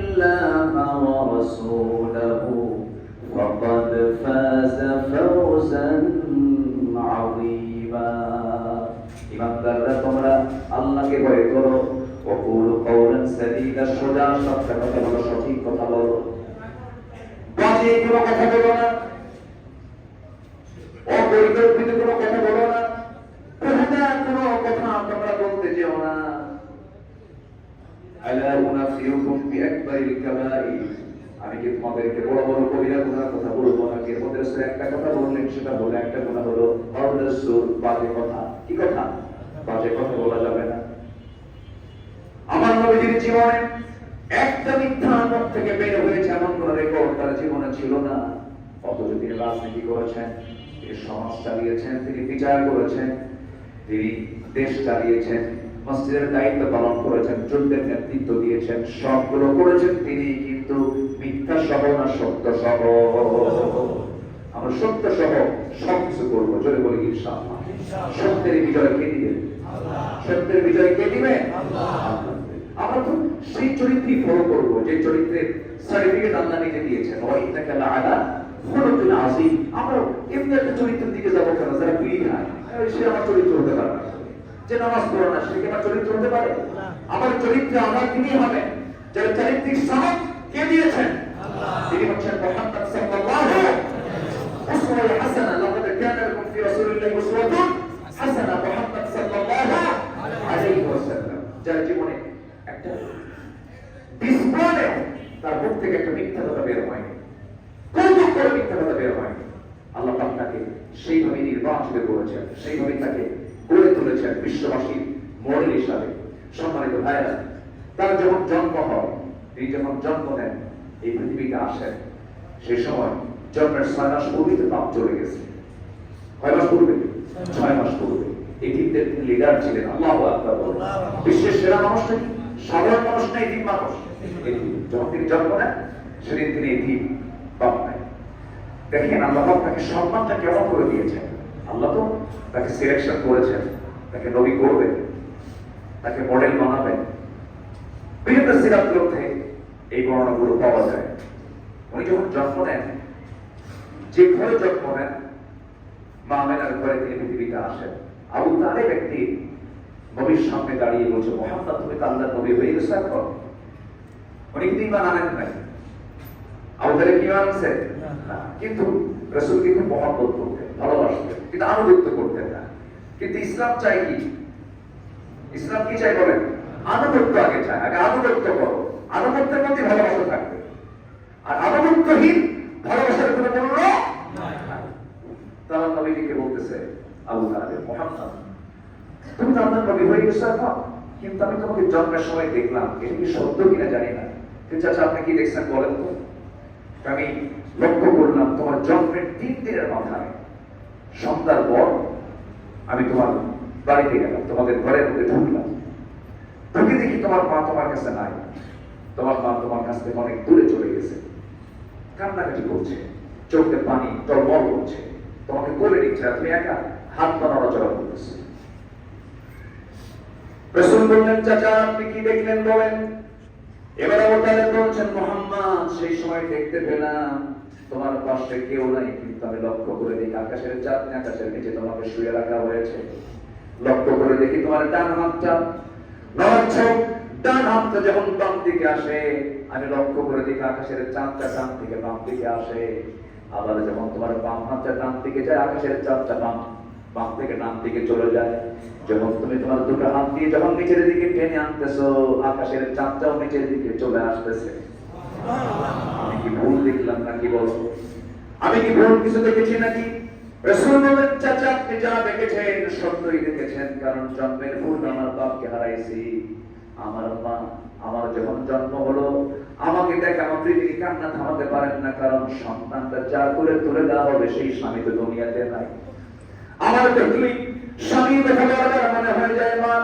الله ورسوله فقد فاز فوزا عظيما ইমানদাররা তোমরা আল্লাহকে ভয় করো ওয়াকুলু কাওলান সাদীদা সোজা সত্য কথা বলো সঠিক কথা বলো বাজে কোনো কথা বলো না অপরিকল্পিত কোনো কথা বলো না বেহুদা কোনো কথা তোমরা বলতে যেও না আলা উনাফিউকুম বিআকবারিল কাবাইর আমি কি তোমাদেরকে বড় বড় কবিরা গুনার কথা বলবো না এর মধ্যে একটা কথা বললেন সেটা হলো একটা গুনাহ হলো অরসুল বাজে কথা কি কথা বাজে কথা বলা যাবে না আমার নবীর জীবনে একটা মিথ্যা মুখ থেকে বের হয়েছে এমন কোন রেকর্ড তার জীবনে ছিল না অথচ তিনি রাজনীতি করেছেন তিনি সমাজ চালিয়েছেন তিনি বিচার করেছেন তিনি দেশ চালিয়েছেন মসজিদের দায়িত্ব পালন করেছেন যুদ্ধের নেতৃত্ব দিয়েছেন সবগুলো করেছেন তিনি কিন্তু মিথ্যা সহ না সত্য সহ আমরা সত্য সহ সবকিছু করবো জোরে বলি ইনশাআল্লাহ সত্যের বিজয় কে দিবেন সত্যের বিজয় কে দিবেন আমরা তো সেই চরিত্রই ফলো করবো যে চরিত্রের সার্টিফিকেট আল্লাহ নিজে দিয়েছেন ওয়াইন্নাকা লাআলা খুলুকিন আযীম আমরা এমনি একটা চরিত্রের দিকে যাবো কেন যারা বিড়ি খায় সে আমার চরিত্র হতে পারে না যে নামাজ পড়ে না সে কি আমার চরিত্র হতে পারে আমার চরিত্র আমার তিনি হবেন যারা চারিত্রিক সাহস কে দিয়েছেন তিনি হচ্ছেন মুহাম্মদ সাল্লাল্লাহু উসওয়াতুন হাসানাহ লাকাদ কানা লাকুম ফি রাসূলিল্লাহি উসওয়াতুন হাসানাহ মুহাম্মদ সাল্লাল্লাহু আলাইহি ওয়াসাল্লাম যার জীবনে একটা ডিসপ্লে তার মুখ থেকে একটা মিথ্যা কথা বের হয়নি কোনো করে মিথ্যা কথা বের হয়নি আল্লাহ পাক তাকে সেইভাবে নির্বাচিত করেছেন সেইভাবে তাকে গড়ে তুলেছেন বিশ্ববাসীর মডেল হিসাবে সম্মানিত ভাইরা তার যখন জন্ম হয় তিনি যখন জন্ম নেন এই পৃথিবীতে আসেন সেই সময় জন্মের 6 মাস পূর্বে পাপ চলে গেছে কয় মাস পূর্বে 6 মাস পূর্বে ইজিপ্টের লিডার ছিলেন আল্লাহু আকবার বিশ্বের সেরা মানুষ নাকি সাধারণ মানুষ না ইজিপ্ট মানুষ যখন তিনি জন্ম নেন সেদিন তিনি ইজিপ্ট পাপ নাই দেখেন আল্লাহ তাকে সম্মানটা কেমন করে দিয়েছেন আল্লাহ তো তাকে সিলেকশন করেছেন তাকে নবী করবেন তাকে মডেল বানাবেন বিভিন্ন সিরাত গ্রন্থে এই বর্ণনাগুলো পাওয়া যায় উনি যখন জন্ম নেন যে ঘরে জন্ম নেন মা আমেনার ঘরে তিনি পৃথিবীতে আসেন আবু তালেব ব্যক্তি নবীর সামনে দাঁড়িয়ে বলছে মুহাম্মদ তুমি তো আল্লাহর নবী হয়ে গেছো এখন উনি কিন্তু ঈমান আনেন নাই আবু তালেব কি ঈমান আনছে না কিন্তু রাসূলকে খুব মহব্বত করতেন ভালোবাসতেন কিন্তু আনুগত্য করতেন না কিন্তু ইসলাম চাই কি ইসলাম কি চাই বলেন আনুগত্য আগে চায় আগে আনুগত্য করো আনুগত্যের মধ্যে ভালোবাসা থাকবে আর আনুগত্যহীন ভালোবাসার কোনো মূল্য নাই তারা নবীকে বলতেছে আবু তালেব মুহাম্মদ তুমি তো আল্লাহর নবী হয়ে গেছো এখন কিন্তু আমি তোমাকে জন্মের সময় দেখলাম এটা কি সত্য কিনা জানি না কিন্তু আচ্ছা আপনি কি দেখছেন বলেন তো আমি লক্ষ্য করলাম তোমার জন্মের 3 দিনের মাথায় সন্ধ্যার পর আমি তোমার বাড়িতে গেলাম তোমাদের ঘরের মধ্যে ঢুকলাম ঢুকে দেখি তোমার মা তোমার কাছে নাই তোমার মা তোমার কাছ থেকে অনেক দূরে চলে গেছে কান্নাকাটি করছে চোখে পানি টলমল করছে তোমাকে কোলে নিচ্ছে তুমি একা হাত পা নড়াচড়া করতেছে রাসূল বললেন চাচা আপনি কি দেখলেন বলেন এবার আবু তালেব বলছেন মুহাম্মদ সেই সময় দেখতে পেলাম তোমার পাশে কেউ নাই কিন্তু আমি লক্ষ্য করে দেখি আকাশের চাঁদনি আকাশের নিচে তোমাকে শুয়ে রাখা হয়েছে লক্ষ্য করে দেখি তোমার ডান হাতটা নড়ছে ডান হাতটা যখন বাম দিকে আসে আমি লক্ষ্য করে দেখি আকাশের চাঁদটা ডান থেকে বাম দিকে আসে আবার যখন তোমার বাম হাতটা ডান দিকে যায় আকাশের চাঁদটা বাম থেকে ডান দিকে চলে যায় যখন তুমি তোমার দুটো হাত দিয়ে যখন নিচের দিকে টেনে আনতেছো আকাশের চাঁদটাও নিচের দিকে চলে আসতেছে আমি কি ভুল দেখলাম নাকি বলো আমি কি ভুল কিছু দেখেছি নাকি রাসূল বলেন চাচা আপনি যা দেখেছেন সত্যই দেখেছেন কারণ জন্মের পূর্বে আমার বাপকে হারাইছি আমার মা আমার যখন জন্ম হলো আমাকে দেখে আমার পৃথিবী কান্না থামাতে পারেন না কারণ সন্তানটা যা করে তুলে দেওয়া হবে সেই স্বামী তো দুনিয়াতে নাই আমার দেখলি স্বামী দেখালে আমার মনে হয়ে যায় মা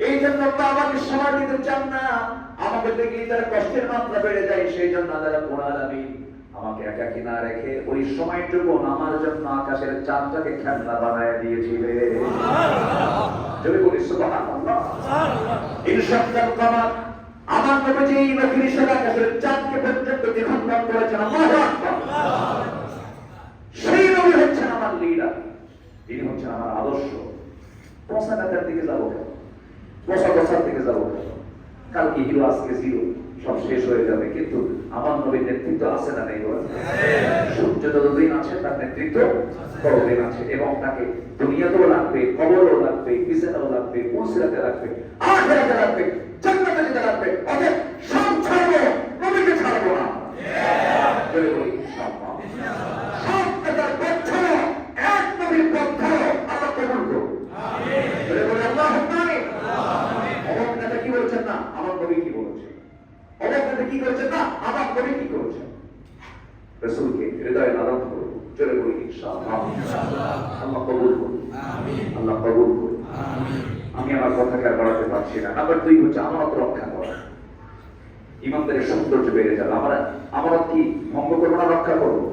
এই জন্য তো আমাকে সময় দিতে চান না আমাকে দেখলি তার কষ্টের মাত্রা বেড়ে যায় সেই জন্য আল্লাহ কোরআন আমি আমাকে একাকী না রেখে ওই সময়টুকু আমার জন্য আকাশের চাঁদটাকে খেলনা বানায় দিয়েছিলে যদি বলি সুবহানাল্লাহ ইনশাআল্লাহ কামাত আমার নবীজি এই নবীর সাথে আকাশের চাঁদকে পর্যন্ত দ্বিখণ্ডন করেছেন। আল্লাহু আকবার। সেই নবী হচ্ছেন আমার লিডার, তিনি হচ্ছেন আমার আদর্শ। পৌঁছাটার দিকে যাবো কেন, পৌঁছার দিকে যাবো কেন? কালকে হিরো আজকে জিরো, সব শেষ হয়ে যাবে, কিন্তু আমার নবীর নেতৃত্ব আছে না নেই বলেন? সূর্য যতদিন আছে তার নেতৃত্ব ততদিন আছে, এবং তাকে দুনিয়াতেও লাগবে, কবরেও লাগবে, বিছানাও লাগবে, পুলসিরাতে লাগবে, আখিরাতে লাগবে, জান্নাতে যেতে লাগবে। অতএব সব ছাড়বো, নবীকে ছাড়বো না। বলে বলি ইনশাআল্লাহ। সব তার পথ এক নবীর পথ আল্লাহ কবুল করুন। বলে বলি আল্লাহুম্মা আমিন। অমুক নেতা কি বলছেন না, আমার নবী কি বলেছেন? অমুক নেতা কি করেছেন না, আমার নবী কি করেছেন? রাসূলকে হৃদয়ে লালন করুন। চলে বলি ইনশাআল্লাহ। আল্লাহ কবুল করুন। আল্লাহ কবুল করুন। আমি আমার কথাকে আর বাড়াতে পারছি না। নাম্বার 2 হচ্ছে আমানত রক্ষা করা। ইমানদারের সৌন্দর্য বেড়ে যাবে। আমানত কি ভঙ্গ করবো না, রক্ষা করবো?